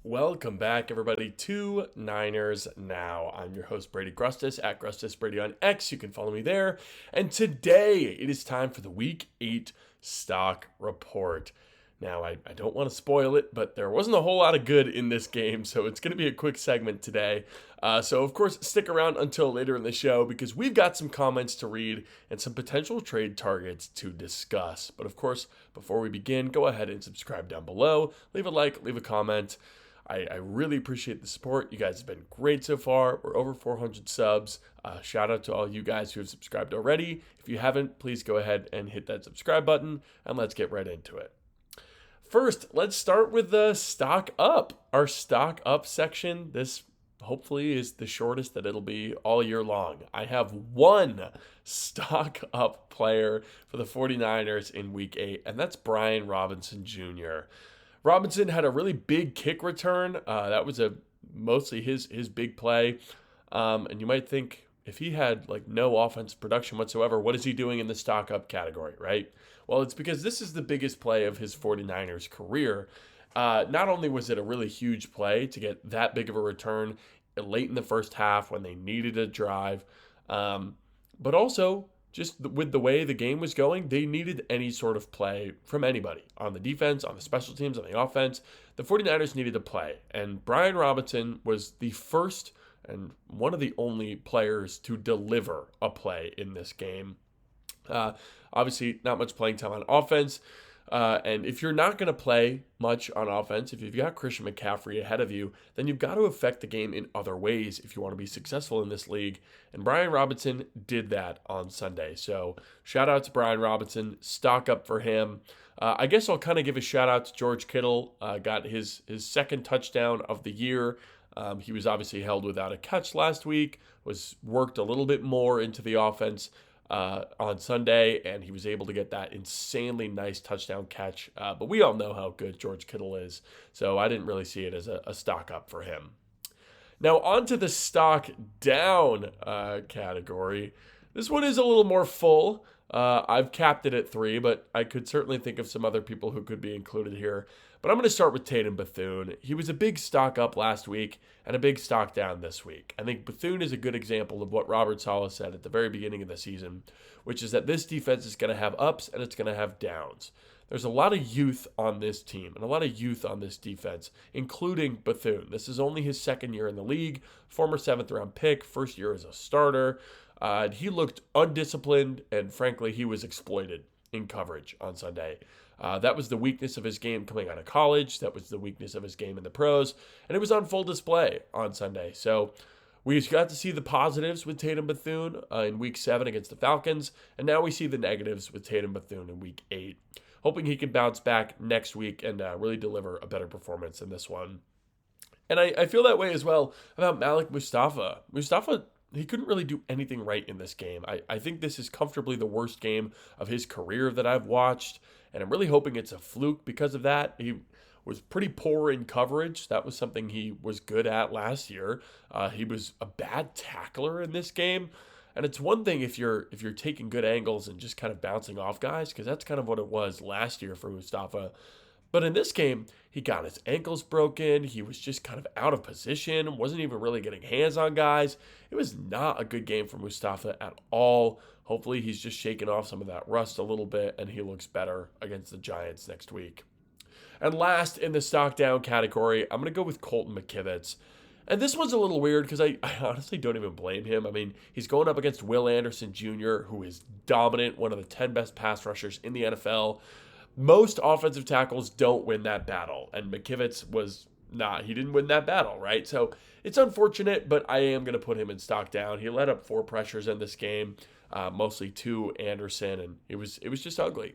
Welcome back, everybody, to Niners Now. I'm your host, Brady Grustas, at Grustas Brady on X. You can follow me there. And today, it is time for the Week 8 Stock Report. Now, I don't want to spoil it, but there wasn't a whole lot of good in this game, so it's going to be a quick segment today. So, of course, stick around until later in the show because we've got some comments to read and some potential trade targets to discuss. But, of course, before we begin, go ahead and subscribe down below. Leave a like, leave a comment. I really appreciate the support. You guys have been great so far. We're over 400 subs. Shout out to all you guys who have subscribed already. If you haven't, please go ahead and hit that subscribe button, and let's get right into it. First, let's start with the stock up. Our stock up section, this hopefully is the shortest that it'll be all year long. I have one stock up player for the 49ers in week 8, and that's Brian Robinson Jr. Robinson had a really big kick return. That was mostly his big play. And you might think, if he had no offensive production whatsoever, what is he doing in the stock up category, right? Well, it's because this is the biggest play of his 49ers career. Not only was it a really huge play to get that big of a return late in the first half when they needed a drive, but also just with the way the game was going, they needed any sort of play from anybody on the defense, on the special teams, on the offense. The 49ers needed a play, and Brian Robinson was the first and one of the only players to deliver a play in this game. Obviously, not much playing time on offense. And if you're not going to play much on offense, if you've got Christian McCaffrey ahead of you, then you've got to affect the game in other ways if you want to be successful in this league. And Brian Robinson did that on Sunday. So shout out to Brian Robinson. Stock up for him. I guess I'll kind of give a shout out to George Kittle. Got his second touchdown of the year. He was obviously held without a catch last week, was worked a little bit more into the offense on Sunday, and he was able to get that insanely nice touchdown catch. But we all know how good George Kittle is, so I didn't really see it as a stock up for him. Now, on to the stock down category. This one is a little more full. I've capped it at 3, but I could certainly think of some other people who could be included here. But I'm going to start with Tatum Bethune. He was a big stock up last week and a big stock down this week. I think Bethune is a good example of what Robert Saleh said at the very beginning of the season, which is that this defense is going to have ups and it's going to have downs. There's a lot of youth on this team and a lot of youth on this defense, including Bethune. This is only his second year in the league, former 7th-round pick, first year as a starter. He looked undisciplined, and frankly, he was exploited in coverage on Sunday. That was the weakness of his game coming out of college. That was the weakness of his game in the pros. And it was on full display on Sunday. So we got to see the positives with Tatum Bethune in week 7 against the Falcons. And now we see the negatives with Tatum Bethune in week 8. Hoping he can bounce back next week and really deliver a better performance in this one. And I feel that way as well about Malik Mustafa. He couldn't really do anything right in this game. I think this is comfortably the worst game of his career that I've watched, and I'm really hoping it's a fluke because of that. He was pretty poor in coverage. That was something he was good at last year. He was a bad tackler in this game, and it's one thing if you're taking good angles and just kind of bouncing off guys, because that's kind of what it was last year for Mustafa. But in this game, he got his ankles broken. He was just kind of out of position, wasn't even really getting hands on guys. It was not a good game for Mustafa at all. Hopefully, he's just shaking off some of that rust a little bit, and he looks better against the Giants next week. And last in the stock down category, I'm going to go with Colton McKivitz. And this one's a little weird because I honestly don't even blame him. I mean, he's going up against Will Anderson Jr., who is dominant, one of the 10 best pass rushers in the NFL. Most offensive tackles don't win that battle, and McKivitz was not. He didn't win that battle, right? So it's unfortunate, but I am going to put him in stock down. He let up 4 pressures in this game, mostly to Anderson, and it was just ugly.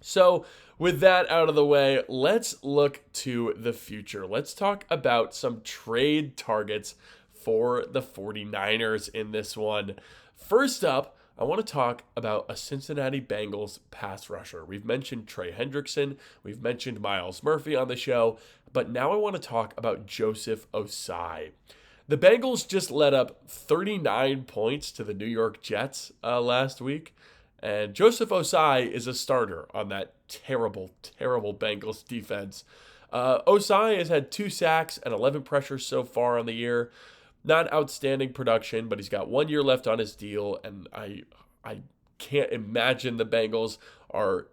So with that out of the way, let's look to the future. Let's talk about some trade targets for the 49ers in this one. First up, I want to talk about a Cincinnati Bengals pass rusher. We've mentioned Trey Hendrickson. We've mentioned Myles Murphy on the show. But now I want to talk about Joseph Ossai. The Bengals just let up 39 points to the New York Jets last week. And Joseph Ossai is a starter on that terrible, terrible Bengals defense. Osai has had 2 sacks and 11 pressures so far on the year. Not outstanding production, but he's got 1 year left on his deal, and I can't imagine the Bengals are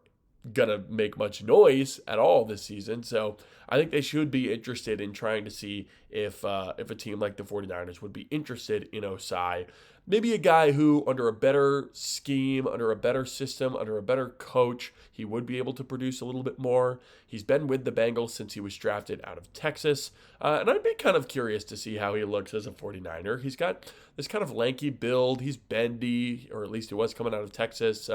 gonna make much noise at all this season. So I think they should be interested in trying to see if a team like the 49ers would be interested in Osai. Maybe a guy who, under a better scheme, under a better system, under a better coach, he would be able to produce a little bit more. He's been with the Bengals since he was drafted out of Texas. And I'd be kind of curious to see how he looks as a 49er. He's got this kind of lanky build. He's bendy, or at least he was coming out of Texas.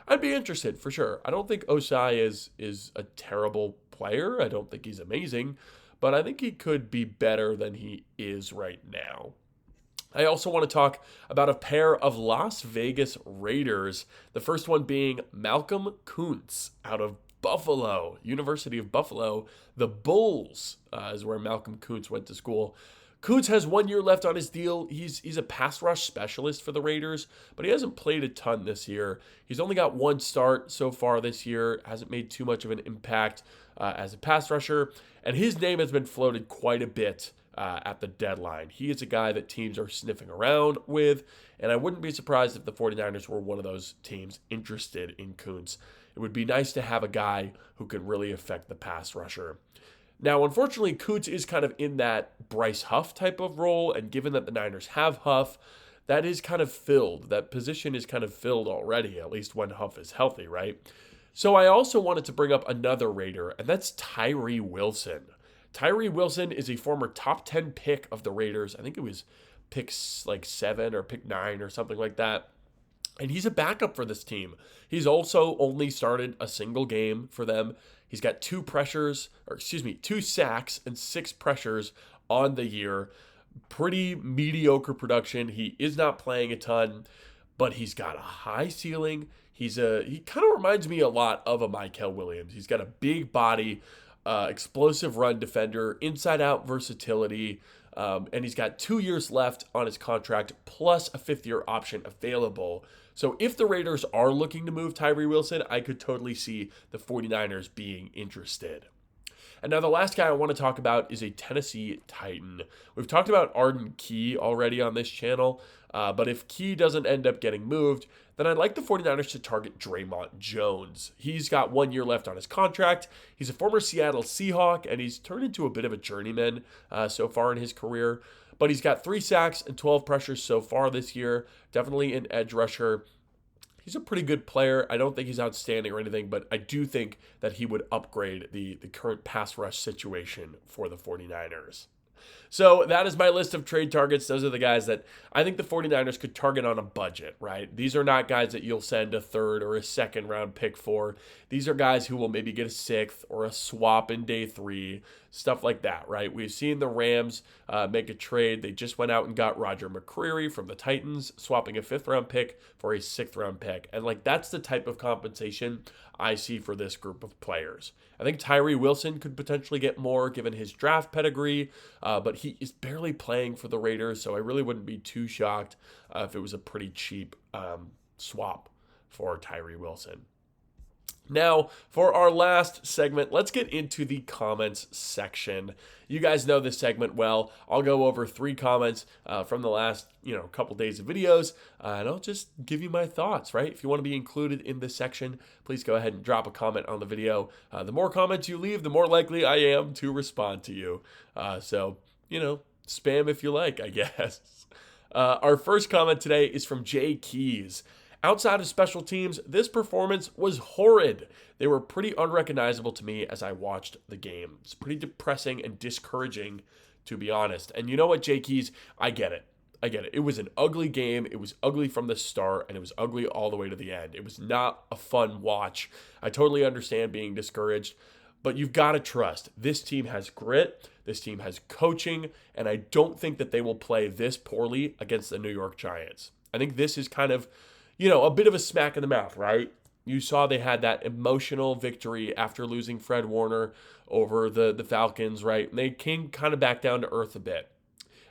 I'd be interested for sure. I don't think Osai is a terrible player. I don't think he's amazing, but I think he could be better than he is right now. I also want to talk about a pair of Las Vegas Raiders. The first one being Malcolm Kuntz out of Buffalo, University of Buffalo. The Bulls is where Malcolm Kuntz went to school. Kuntz has 1 year left on his deal. He's a pass rush specialist for the Raiders, but he hasn't played a ton this year. He's only got 1 start so far this year, hasn't made too much of an impact as a pass rusher, and his name has been floated quite a bit at the deadline. He is a guy that teams are sniffing around with, and I wouldn't be surprised if the 49ers were one of those teams interested in Kuntz. It would be nice to have a guy who could really affect the pass rusher. Now, unfortunately, Kuntz is kind of in that Bryce Huff type of role, and given that the Niners have Huff, that is kind of filled. That position is kind of filled already, at least when Huff is healthy, right? So I also wanted to bring up another Raider, and that's Tyree Wilson. Tyree Wilson is a former top 10 pick of the Raiders. I think it was pick like 7 or pick 9 or something like that. And he's a backup for this team. He's also only started a single game for them. He's got 2 sacks and 6 pressures on the year. Pretty mediocre production. He is not playing a ton, but he's got a high ceiling. He kind of reminds me a lot of a Mykel Williams. He's got a big body, explosive run defender, inside out versatility, and he's got 2 years left on his contract plus a 5th-year option available. So if the Raiders are looking to move Tyree Wilson, I could totally see the 49ers being interested. And now the last guy I want to talk about is a Tennessee Titan. We've talked about Arden Key already on this channel, but if Key doesn't end up getting moved, then I'd like the 49ers to target Draymond Jones. He's got 1 year left on his contract. He's a former Seattle Seahawk, and he's turned into a bit of a journeyman so far in his career. But he's got 3 sacks and 12 pressures so far this year. Definitely an edge rusher. He's a pretty good player. I don't think he's outstanding or anything, but I do think that he would upgrade the current pass rush situation for the 49ers. So that is my list of trade targets. Those are the guys that I think the 49ers could target on a budget, right? These are not guys that you'll send a 3rd or a 2nd round pick for. These are guys who will maybe get a 6th or a swap in day 3, stuff like that, right? We've seen the Rams make a trade. They just went out and got Roger McCreary from the Titans, swapping a 5th round pick for a 6th round pick. And that's the type of compensation I see for this group of players. I think Tyree Wilson could potentially get more given his draft pedigree, but he is barely playing for the Raiders, so I really wouldn't be too shocked if it was a pretty cheap swap for Tyree Wilson. Now, for our last segment, let's get into the comments section. You guys know this segment well. I'll go over 3 comments from the last, couple days of videos, and I'll just give you my thoughts, right? If you want to be included in this section, please go ahead and drop a comment on the video. The more comments you leave, the more likely I am to respond to you. So, spam if you like, I guess. Our first comment today is from Jay Keys. Outside of special teams, this performance was horrid. They were pretty unrecognizable to me as I watched the game. It's pretty depressing and discouraging, to be honest. And you know what, Jay Keys? I get it. It was an ugly game. It was ugly from the start, and it was ugly all the way to the end. It was not a fun watch. I totally understand being discouraged, but you've got to trust. This team has grit. This team has coaching, and I don't think that they will play this poorly against the New York Giants. I think this is kind of a bit of a smack in the mouth, right? You saw they had that emotional victory after losing Fred Warner over the Falcons, right? And they came kind of back down to earth a bit.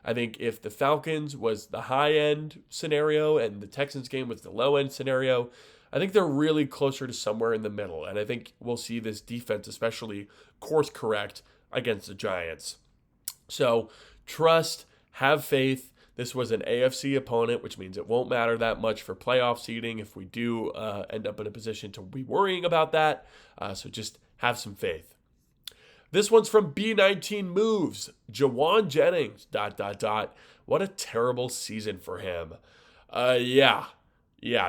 I think if the Falcons was the high-end scenario and the Texans game was the low-end scenario, I think they're really closer to somewhere in the middle, and I think we'll see this defense especially course correct against the Giants. So trust, have faith. This was an AFC opponent, which means it won't matter that much for playoff seeding if we do end up in a position to be worrying about that. So just have some faith. This one's from B19 Moves. Jawan Jennings, ... What a terrible season for him. Yeah,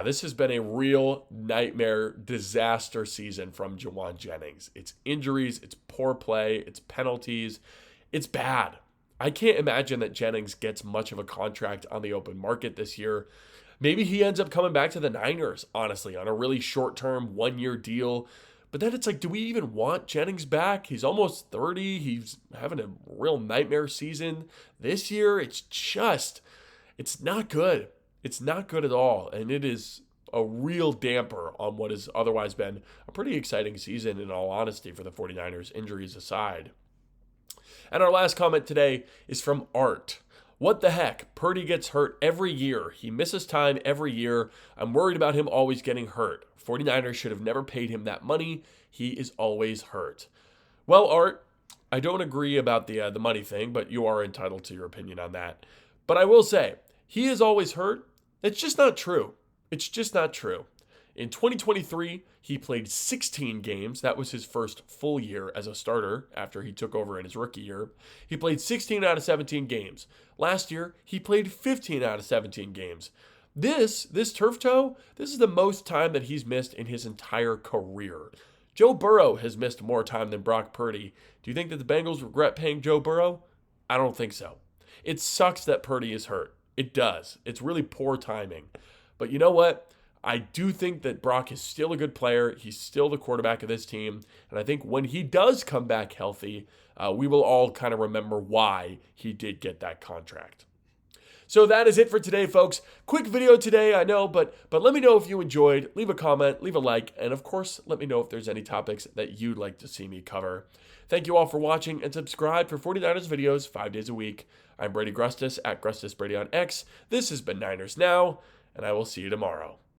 this has been a real nightmare, disaster season from Jawan Jennings. It's injuries, it's poor play, it's penalties. It's bad. I can't imagine that Jennings gets much of a contract on the open market this year. Maybe he ends up coming back to the Niners, honestly, on a really short-term, one-year deal. But then it's like, do we even want Jennings back? He's almost 30. He's having a real nightmare season this year. It's not good. It's not good at all. And it is a real damper on what has otherwise been a pretty exciting season, in all honesty, for the 49ers, injuries aside. And our last comment today is from Art. What the heck? Purdy gets hurt every year. He misses time every year. I'm worried about him always getting hurt. 49ers should have never paid him that money. He is always hurt. Well, Art, I don't agree about the money thing, but you are entitled to your opinion on that. But I will say, he is always hurt. It's just not true. It's just not true. In 2023, he played 16 games. That was his first full year as a starter after he took over in his rookie year. He played 16 out of 17 games. Last year, he played 15 out of 17 games. This turf toe, this is the most time that he's missed in his entire career. Joe Burrow has missed more time than Brock Purdy. Do you think that the Bengals regret paying Joe Burrow? I don't think so. It sucks that Purdy is hurt. It does. It's really poor timing. But you know what? I do think that Brock is still a good player. He's still the quarterback of this team. And I think when he does come back healthy, we will all kind of remember why he did get that contract. So that is it for today, folks. Quick video today, I know, but let me know if you enjoyed. Leave a comment, leave a like, and of course, let me know if there's any topics that you'd like to see me cover. Thank you all for watching, and subscribe for 49ers videos 5 days a week. I'm Brady Grustas at Grustas Brady on X. This has been Niners Now, and I will see you tomorrow.